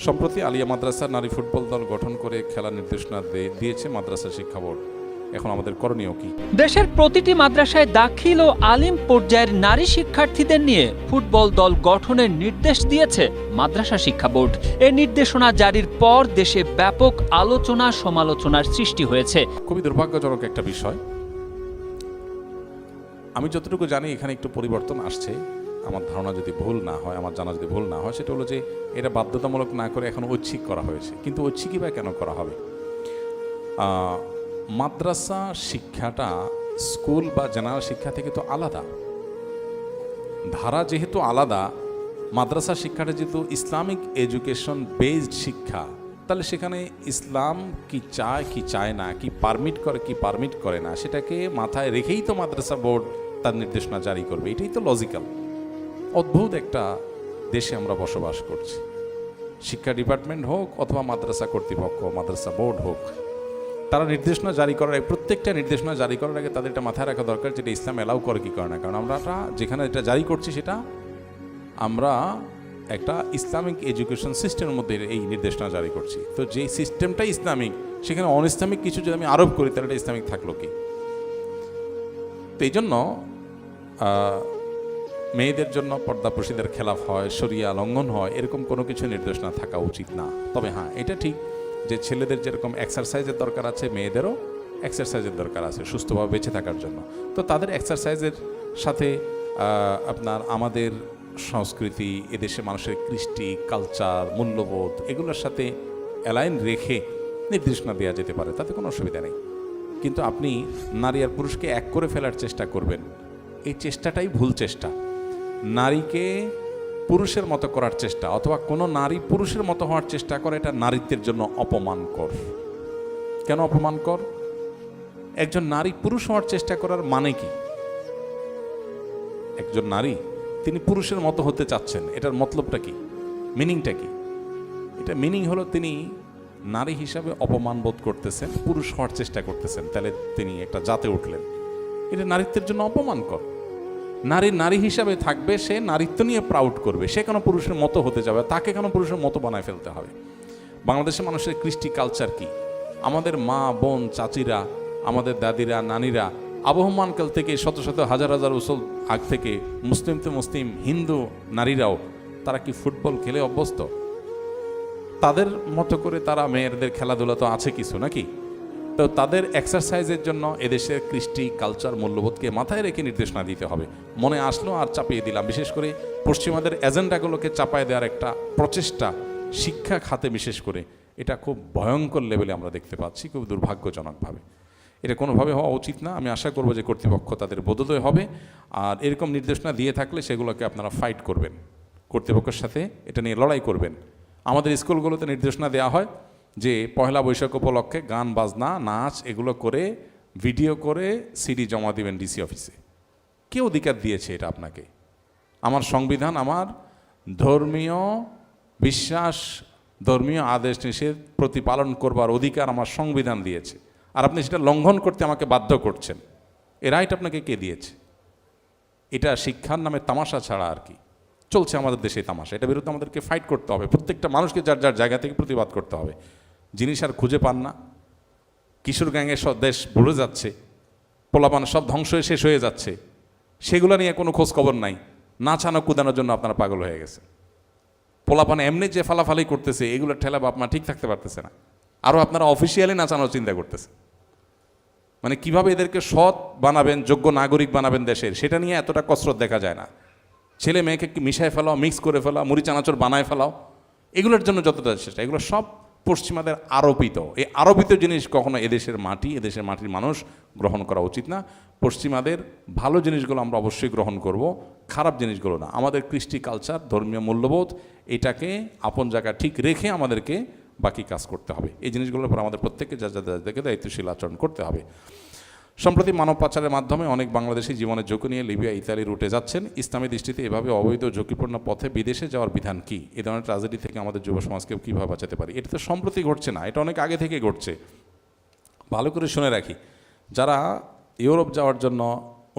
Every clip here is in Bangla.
সম্প্রতি আলিয়া মাদ্রাসা নারী ফুটবল দল গঠন করে খেলার নির্দেশনা দিয়েছে মাদ্রাসা শিক্ষা বোর্ড। এখন আমাদের করণীয় কি? দেশের প্রতিটি মাদ্রাসায় দাখিল ও আলিম পর্যায়ের নারী শিক্ষার্থীদের নিয়ে ফুটবল দল গঠনের নির্দেশ দিয়েছে মাদ্রাসা শিক্ষা বোর্ড। এ নির্দেশনা জারির পর দেশে ব্যাপক আলোচনা সমালোচনার সৃষ্টি হয়েছে। খুবই দুর্ভাগ্যজনক একটা বিষয়। আমি যতটুকু জানি এখানে একটু পরিবর্তন আসছে, আমার ধারণা যদি ভুল না হয়, আমার জানা যদি ভুল না হয়, সেটা হলো যে এটা বাধ্যতামূলক না করে এখন ঐচ্ছিক করা হয়েছে। কিন্তু ঐচ্ছিকই বা কেন করা হবে? মাদ্রাসা শিক্ষাটা স্কুল বা জেনারেল শিক্ষা থেকে তো আলাদা। ধারা যেহেতু আলাদা, মাদ্রাসা শিক্ষাটা যেহেতু ইসলামিক এডুকেশন বেসড শিক্ষা, তাহলে সেখানে ইসলাম কি চায় কি চায় না, কি পারমিট করে কি পারমিট করে না, সেটাকে মাথায় রেখেই তো মাদ্রাসা বোর্ড তার নির্দেশনা জারি করবে। এটাই তো লজিক্যাল। অদ্ভুত একটা দেশে আমরা বসবাস করছি। শিক্ষা ডিপার্টমেন্ট হোক অথবা মাদ্রাসা কর্তৃপক্ষ, মাদ্রাসা বোর্ড হোক, তারা নির্দেশনা জারি করার আগে, প্রত্যেকটা নির্দেশনা জারি করার আগে তাদের এটা মাথায় রাখা দরকার যেটা ইসলাম অ্যালাউ করে কি করে না। কারণ আমরা যেখানে এটা জারি করছি সেটা আমরা একটা ইসলামিক এডুকেশন সিস্টেমের মধ্যে এই নির্দেশনা জারি করছি। তো যে সিস্টেমটা ইসলামিক, সেখানে অন ইসলামিক কিছু যদি আমি আরোপ করি তাহলে এটা ইসলামিক থাকলো কি? তো এই জন্য মেয়েদের জন্য পর্দা প্রসিদের খেলাফ হয়, শরিয়া লঙ্ঘন হয়, এরকম কোনো কিছু নির্দেশনা থাকা উচিত না। তবে হ্যাঁ, এটা ঠিক যে ছেলেদের যেরকম এক্সারসাইজের দরকার আছে, মেয়েদেরও এক্সারসাইজের দরকার আছে সুস্থভাবে বেঁচে থাকার জন্য। তো তাদের এক্সারসাইজের সাথে আপনার আমাদের সংস্কৃতি, এদেশে মানুষের কৃষ্টি, কালচার, মূল্যবোধ, এগুলোর সাথে অ্যালাইন রেখে নির্দেশনা দেওয়া যেতে পারে, তাতে কোনো অসুবিধা নেই। কিন্তু আপনি নারী আর পুরুষকে এক করে ফেলার চেষ্টা করবেন, এই চেষ্টাটাই ভুল চেষ্টা। নারীকে পুরুষের মতো করার চেষ্টা অথবা কোনো নারী পুরুষের মতো হওয়ার চেষ্টা করে, এটা নারীত্বের জন্য অপমানকর। কেন অপমানকর? একজন নারী পুরুষ হওয়ার চেষ্টা করার মানে কি? একজন নারী তিনি পুরুষের মতো হতে চাচ্ছেন, এটার মতলবটা কি, মিনিংটা কি? এটা মিনিং হলো তিনি নারী হিসাবে অপমান বোধ করতেছেন, পুরুষ হওয়ার চেষ্টা করতেছেন, তাহলে তিনি একটা জাতে উঠলেন। এটা নারীত্বের জন্য অপমানকর। নারী নারী হিসাবে থাকবে, সে নারীত্ব নিয়ে প্রাউড করবে। সে কেন পুরুষের মতো হতে যাবে? তাকে কেন পুরুষের মতো বানায় ফেলতে হবে? বাংলাদেশের মানুষের কৃষ্টি কালচার কি? আমাদের মা, বোন, চাচিরা, আমাদের দাদিরা, নানিরা আবহমানকাল থেকে শত শত হাজার হাজার বছর আগ থেকে মুসলিম তো মুসলিম, হিন্দু নারীরাও তারা কি ফুটবল খেলে অভ্যস্ত? তাদের মতো করে তারা মেয়েদের খেলাধুলা তো আছে কিছু নাকি? তো তাদের এক্সারসাইজের জন্য এদেশের কৃষ্টি, কালচার, মূল্যবোধকে মাথায় রেখে নির্দেশনা দিতে হবে। মনে আসলো আর চাপিয়ে দিলাম। বিশেষ করে পশ্চিমাদের এজেন্ডাগুলোকে চাপায় দেওয়ার একটা প্রচেষ্টা শিক্ষা খাতে বিশেষ করে, এটা খুব ভয়ঙ্কর লেভেলে আমরা দেখতে পাচ্ছি, খুব দুর্ভাগ্যজনকভাবে। এটা কোনোভাবে হওয়া উচিত না। আমি আশা করব যে কর্তৃপক্ষ তাদের বোধোদয় হবে, আর এরকম নির্দেশনা দিয়ে থাকলে সেগুলোকে আপনারা ফাইট করবেন, কর্তৃপক্ষের সাথে এটা নিয়ে লড়াই করবেন। আমাদের স্কুলগুলোতে নির্দেশনা দেওয়া হয় যে পয়লা বৈশাখ উপলক্ষে গান বাজনা, নাচ এগুলো করে ভিডিও করে সিডি জমা দিবেন ডিসি অফিসে। কে অধিকার দিয়েছে এটা আপনাকে? আমার সংবিধান আমার ধর্মীয় বিশ্বাস, ধর্মীয় আদেশ নিষেধ প্রতিপালন করবার অধিকার আমার সংবিধান দিয়েছে, আর আপনি সেটা লঙ্ঘন করতে আমাকে বাধ্য করছেন। এ রাইট আপনাকে কে দিয়েছে? এটা শিক্ষার নামে তামাশা ছাড়া আর কি চলছে আমাদের দেশে তামাশা। এটার বিরুদ্ধে আমাদেরকে ফাইট করতে হবে। প্রত্যেকটা মানুষকে যার যার জায়গা থেকে প্রতিবাদ করতে হবে। জিনিস আর খুঁজে পান না, কিশোর গ্যাংয়ের সব দেশ ভুলে যাচ্ছে, পোলাপান সব ধ্বংস হয়ে শেষ হয়ে যাচ্ছে, সেগুলো নিয়ে কোনো খোঁজ খবর নাই। নাচানো কুদানোর জন্য আপনারা পাগল হয়ে গেছে। পোলাপান এমনি যে ফালাফালি করতেছে, এগুলোর ঠেলা বাপ মা ঠিক থাকতে পারতেছে না, আরও আপনারা অফিসিয়ালি নাচানোর চিন্তা করতেছে। মানে কিভাবে এদেরকে সৎ বানাবেন, যোগ্য নাগরিক বানাবেন দেশের, সেটা নিয়ে এতটা কসরত দেখা যায় না। ছেলে মেয়েকে মিশায় ফেলাও, মিক্স করে ফেলাও, মুড়ি চানাচুর বানায় ফেলাও, এগুলোর জন্য যতটা চেষ্টা, এগুলো সব পশ্চিমাদের আরোপিত। এই আরোপিত জিনিস কখনো এদেশের মাটি, এদেশের মাটির মানুষ গ্রহণ করা উচিত না। পশ্চিমাদের ভালো জিনিসগুলো আমরা অবশ্যই গ্রহণ করব, খারাপ জিনিসগুলো না। আমাদের কৃষ্টি, কালচার, ধর্মীয় মূল্যবোধ, এটাকে আপন জায়গায় ঠিক রেখে আমাদেরকে বাকি কাজ করতে হবে। এই জিনিসগুলোর উপর আমাদের প্রত্যেককে যা যাদেরকে দায়িত্বশীল আচরণ করতে হবে। সম্প্রতি মানব পাচারের মাধ্যমে অনেক বাংলাদেশি জীবনের ঝুঁকি নিয়ে লিবিয়া, ইতালি রুটে যাচ্ছেন। ইসলামী দৃষ্টিতে এভাবে অবৈধ ঝুঁকিপূর্ণ পথে বিদেশে যাওয়ার বিধান কি? এই ধরনের ট্র্যাজেডি থেকে আমাদের যুব সমাজকে কীভাবে বাঁচাতে পারি? এটা তো সম্প্রতি ঘটছে না, এটা অনেক আগে থেকে ঘটছে। ভালো করে শুনে রাখি, যারা ইউরোপ যাওয়ার জন্য,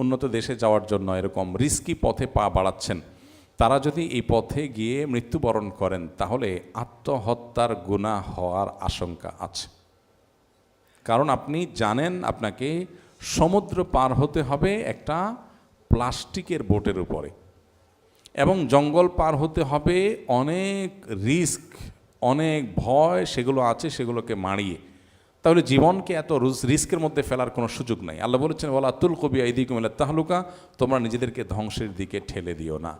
উন্নত দেশে যাওয়ার জন্য এরকম রিস্কি পথে পা বাড়াচ্ছেন, তারা যদি এই পথে গিয়ে মৃত্যুবরণ করেন তাহলে আত্মহত্যার গুনাহ হওয়ার আশঙ্কা আছে। কারণ আপনি জানেন আপনাকে সমুদ্র পার হতে হবে একটা প্লাস্টিকের বোটের উপরে, এবং জঙ্গল পার হতে হবে অনেক রিস্ক, অনেক ভয় সেগুলো আছে, সেগুলোকে মাড়িয়ে। তাহলে জীবনকে এত রিস্কের মধ্যে ফেলার কোনো সুযোগ নাই। আল্লাহ বলেছেন, ওয়ালা তুলকু বিআইদিকুম ইলা তাহলুকা, তোমরা নিজেদেরকে ধ্বংসের দিকে ঠেলে দিও না।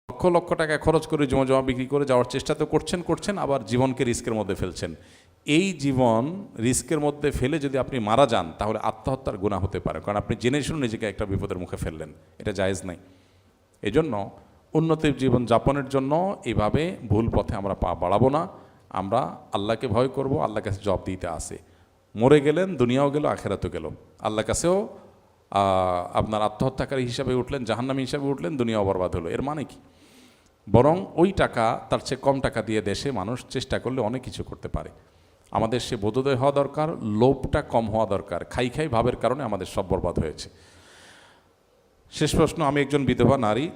লক্ষ লক্ষ টাকা খরচ করে জমা বিক্রি করে যাওয়ার চেষ্টা তো করছেন, আবার জীবনকে রিস্কের মধ্যে ফেলছেন। এই জীবন রিস্কের মধ্যে ফেলে যদি আপনি মারা যান তাহলে আত্মহত্যার গুনাহ হতে পারে, কারণ আপনি জেনে শুনে নিজেকে একটা বিপদের মুখে ফেললেন। এটা জায়েজ নাই। এজন্য উন্নতির জীবন যাপনের জন্য এইভাবে ভুল পথে আমরা পা বাড়াবো না। আমরা আল্লাহকে ভয় করব, আল্লাহর কাছে জবাব দিতে আসে। মরে গেলেন, দুনিয়াও গেল, আখেরাতও গেল। আল্লাহর কাছেও আপনার আত্মহত্যাকারী হিসাবে উঠলেন, জাহান্নামী হিসাবে উঠলেন, দুনিয়াও বরবাদ হলো। এর মানে কি? বরং ওই টাকা, তার চেয়ে কম টাকা দিয়ে দেশে মানুষ চেষ্টা করলে অনেক কিছু করতে পারে। আমাদের সে বোধোদয় হওয়া দরকার, লোভটা কম হওয়া দরকার। খাই ভাবের কারণে আমাদের সব বরবাদ হয়েছে। শেষ প্রশ্ন। আমি একজন বিধবা নারী।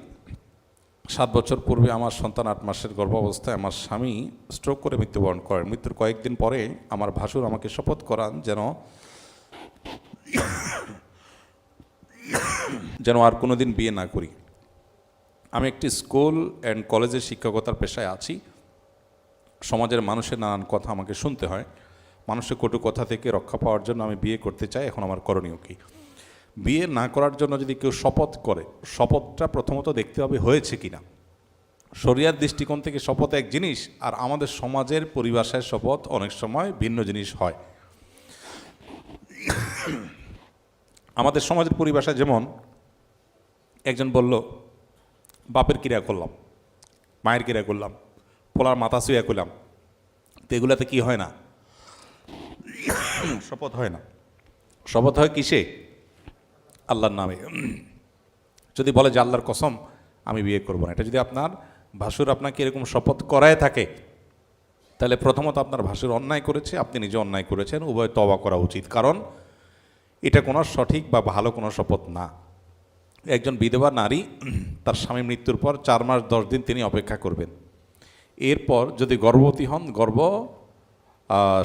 7 বছর পূর্বে আমার সন্তান 8 মাসের গর্ভাবস্থায় আমার স্বামী স্ট্রোক করে মৃত্যুবরণ করেন। মৃত্যুর কয়েকদিন পরে আমার ভাসুর আমাকে শপথ করান যেন আর কোনোদিন বিয়ে না করি। আমি একটি স্কুল অ্যান্ড কলেজের শিক্ষকতার পেশায় আছি। সমাজের মানুষের নানান কথা আমাকে শুনতে হয়। মানুষের কটু কথা থেকে রক্ষা পাওয়ার জন্য আমি বিয়ে করতে চাই। এখন আমার করণীয় কি? বিয়ে না করার জন্য যদি কেউ শপথ করে, শপথটা প্রথমত দেখতে হবে হয়েছে কিনা। শরিয়ার দৃষ্টিকোণ থেকে শপথ এক জিনিস, আর আমাদের সমাজের পরিভাষায় শপথ অনেক সময় ভিন্ন জিনিস হয়। আমাদের সমাজের পরিভাষায় যেমন একজন বলল, বাপের ক্রিয়া করলাম, মায়ের ক্রিয়া করলাম, পোলার মাথা শুয়ে করলাম, তো এগুলাতে কি হয় না? শপথ হয় না। শপথ হয় কিসে? আল্লাহর নামে। যদি বলে যে আল্লাহর কসম আমি বিয়ে করব না, এটা যদি আপনার ভাসুর আপনাকে এরকম শপথ করায় থাকে, তাহলে প্রথমত আপনার ভাসুর অন্যায় করেছে, আপনি নিজে অন্যায় করেছেন। উভয় তওবা করা উচিত, কারণ এটা কোনো সঠিক বা ভালো কোনো শপথ না। একজন বিধবা নারী তার স্বামী মৃত্যুর পর 4 মাস 10 দিন তিনি অপেক্ষা করবেন। এরপর যদি গর্ভবতী হন,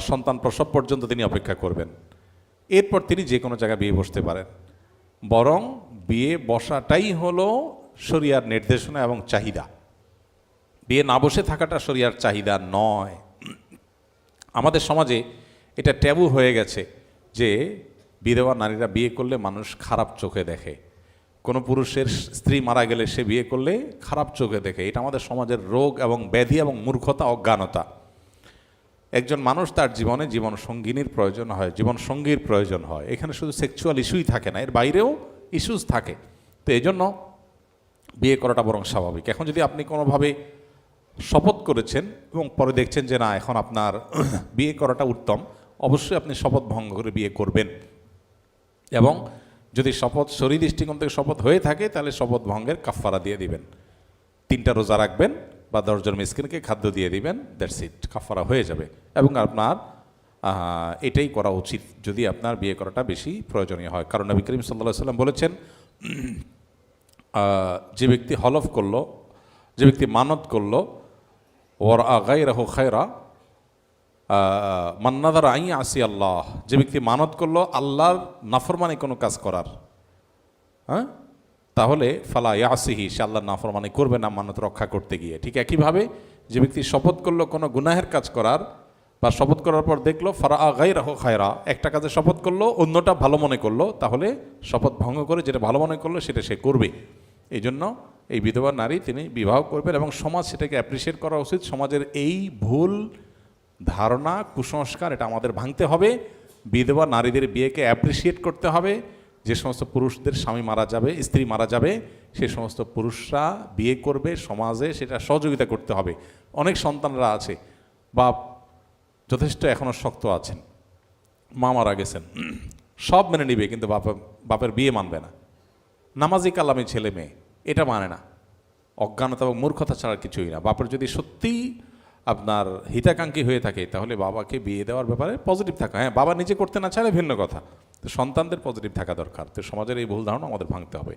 সন্তান প্রসব পর্যন্ত তিনি অপেক্ষা করবেন। এরপর তিনি যে কোনো জায়গায় বিয়ে বসতে পারেন। বরং বিয়ে বসাটাই হলো শরিয়ার নির্দেশনা এবং চাহিদা। বিয়ে না বসে থাকাটা শরিয়ার চাহিদা নয়। আমাদের সমাজে এটা ট্যাবু হয়ে গেছে যে বিধবা নারীরা বিয়ে করলে মানুষ খারাপ চোখে দেখে। কোনো পুরুষের স্ত্রী মারা গেলে সে বিয়ে করলে খারাপ চোখে দেখে। এটা আমাদের সমাজের রোগ এবং ব্যাধি এবং মূর্খতা, অজ্ঞানতা। একজন মানুষ তার জীবনে জীবন সঙ্গিনীর প্রয়োজন হয়, জীবন সঙ্গীর প্রয়োজন হয়। এখানে শুধু সেক্সুয়াল ইস্যুই থাকে না, এর বাইরেও ইস্যুস থাকে। তো এই জন্য বিয়ে করাটা বরং স্বাভাবিক। এখন যদি আপনি কোনোভাবে শপথ করেছেন এবং পরে দেখছেন যে না, এখন আপনার বিয়ে করাটা উত্তম, অবশ্যই আপনি শপথ ভঙ্গ করে বিয়ে করবেন। এবং যদি শপথ শরীর দৃষ্টিকোণ থেকে শপথ হয়ে থাকে, তাহলে শপথ ভঙ্গের কাফফারা দিয়ে দিবেন। 3টা রোজা রাখবেন বা 10 জন মিসকিনকে খাদ্য দিয়ে দিবেন, দ্যাটস ইট, কাফফারা হয়ে যাবে। এবং আপনার এটাই করা উচিত যদি আপনার বিয়ে করাটা বেশি প্রয়োজনীয় হয়। কারণ নবী করিম সাল্লাল্লাহু আলাইহি ওয়াসাল্লাম বলেছেন, যে ব্যক্তি হলফ করলো, যে ব্যক্তি মানত করলো, ওর গায়রাহু খায়রা মান নাযারা আন ইয়াসি আল্লাহ, যে ব্যক্তি মানত করলো আল্লাহর নাফরমানি কোনো কাজ করার, তাহলে ফালা ইয়াসিহি, সে আল্লাহর নাফরমানি করবে না মানত রক্ষা করতে গিয়ে। ঠিক একইভাবে যে ব্যক্তি শপথ করলো কোনো গুনাহের কাজ করার, বা শপথ করার পর দেখলো ফারা গায়রাহু খায়রা, একটা কাজে শপথ করলো, অন্যটা ভালো মনে করলো, তাহলে শপথ ভঙ্গ করে যেটা ভালো মনে করলো সেটা সে করবে। এই জন্য এই বিধবা নারী তিনি বিবাহ করবেন এবং সমাজ সেটাকে অ্যাপ্রিসিয়েট করা উচিত। সমাজের এই ভুল ধারণা, কুসংস্কার, এটা আমাদের ভাঙতে হবে। বিধবা নারীদের বিয়েকে অ্যাপ্রিসিয়েট করতে হবে। যে সমস্ত পুরুষদের স্বামী মারা যাবে, স্ত্রী মারা যাবে, সে সমস্ত পুরুষরা বিয়ে করবে, সমাজে সেটা সহযোগিতা করতে হবে। অনেক সন্তানরা আছে, বাপ যথেষ্ট এখনও শক্ত আছেন, মা মারা গেছেন, সব মেনে নিবে, কিন্তু বাপের বিয়ে মানবে না। নামাজি কালামি ছেলে মেয়ে, এটা মানে না। অজ্ঞানতা এবং মূর্খতা ছাড়া কিছুই না। বাপের যদি সত্যিই আপনার হিতাকাঙ্ক্ষী হয়ে থাকে, তাহলে বাবাকে বিয়ে দেওয়ার ব্যাপারে পজিটিভ থাকা। হ্যাঁ, বাবা নিজে করতে না চাইলে ভিন্ন কথা, তো সন্তানদের পজিটিভ থাকা দরকার। তো সমাজের এই ভুল ধারণা আমাদের ভাঙতে হবে।